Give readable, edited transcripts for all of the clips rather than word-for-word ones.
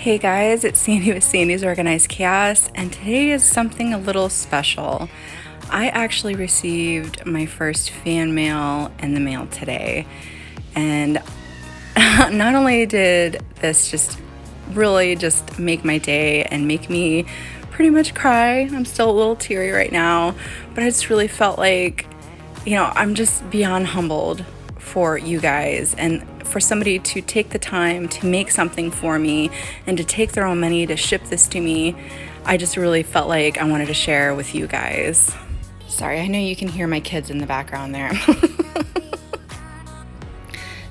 Hey guys, it's Sandy with Sandy's Organized Chaos, and today is something a little special. I actually received my first fan mail in the mail today, and not only did this just really just make my day and make me pretty much cry, I'm still a little teary right now, but I just really felt like, I'm just beyond humbled for you guys and for somebody to take the time to make something for me and to take their own money to ship this to me. I just really felt like I wanted to share with you guys. Sorry, I know you can hear my kids in the background there.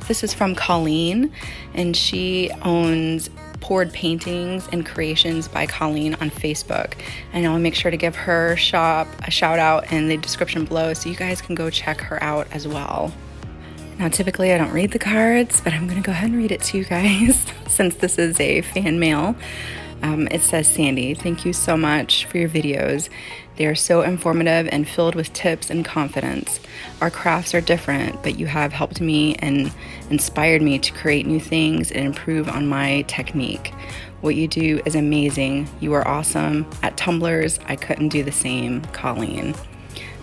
This is from Colleen, and she owns Poured Paintings and Creations by Colleen on Facebook, and I'll make sure to give her shop a shout out in the description below so you guys can go check her out as well. Now, typically I don't read the cards, but I'm going to go ahead and read it to you guys since this is a fan mail. It says, Sandy, thank you so much for your videos. They are so informative and filled with tips and confidence. Our crafts are different, but you have helped me and inspired me to create new things and improve on my technique. What you do is amazing. You are awesome. At tumblers, I couldn't do the same. Colleen.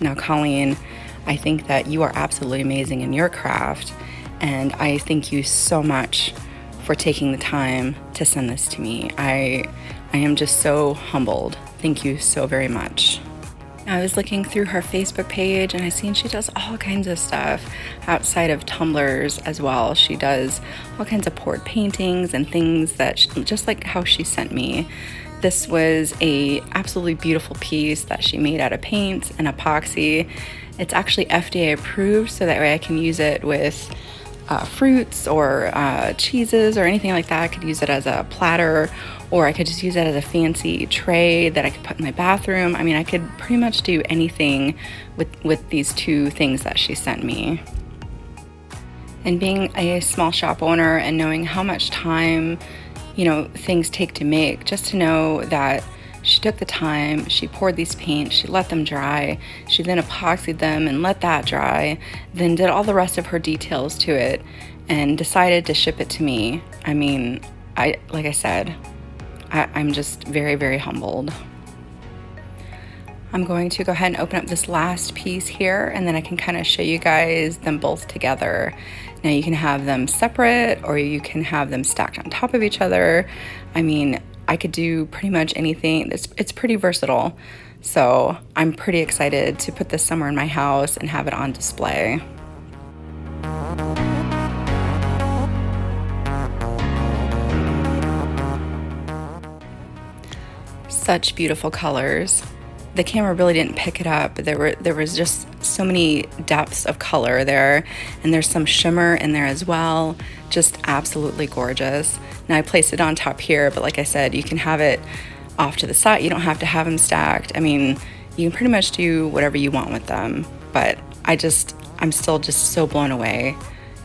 Now, Colleen, I think that you are absolutely amazing in your craft, and I thank you so much for taking the time to send this to me. I am just so humbled. Thank you so very much. I was looking through her Facebook page and I seen she does all kinds of stuff outside of tumblers as well. She does all kinds of poured paintings and things that just like how she sent me. This was a absolutely beautiful piece that she made out of paint and epoxy. It's actually FDA approved, so that way I can use it with fruits or cheeses or anything like that. I could use it as a platter, or I could just use it as a fancy tray that I could put in my bathroom. I mean, I could pretty much do anything with these two things that she sent me. And being a small shop owner and knowing how much time, things take to make, just to know that she took the time, she poured these paints, she let them dry, she then epoxied them and let that dry, then did all the rest of her details to it and decided to ship it to me. I mean, like I said, I'm just very, very humbled. I'm going to go ahead and open up this last piece here, and then I can kind of show you guys them both together. Now you can have them separate or you can have them stacked on top of each other. I mean, I could do pretty much anything. It's pretty versatile. So I'm pretty excited to put this somewhere in my house and have it on display. Such beautiful colors. The camera really didn't pick it up, but there was just so many depths of color there, and there's some shimmer in there as well. Just absolutely gorgeous. Now I placed it on top here, but like I said, you can have it off to the side. You don't have to have them stacked. I mean, you can pretty much do whatever you want with them, but I'm still just so blown away,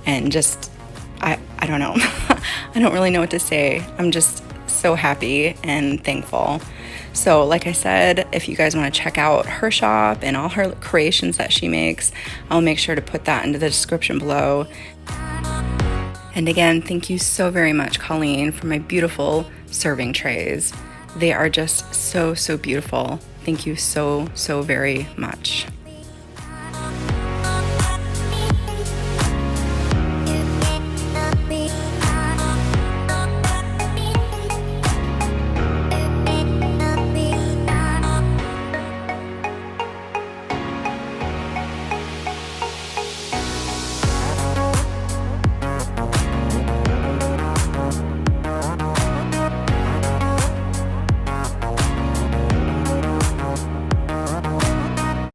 and just I don't know. I don't really know what to say. I'm just so happy and thankful. So like I said, if you guys want to check out her shop and all her creations that she makes, I'll make sure to put that into the description below. And again, thank you so very much, Colleen, for my beautiful serving trays. They are just so, so beautiful. Thank you so, so very much.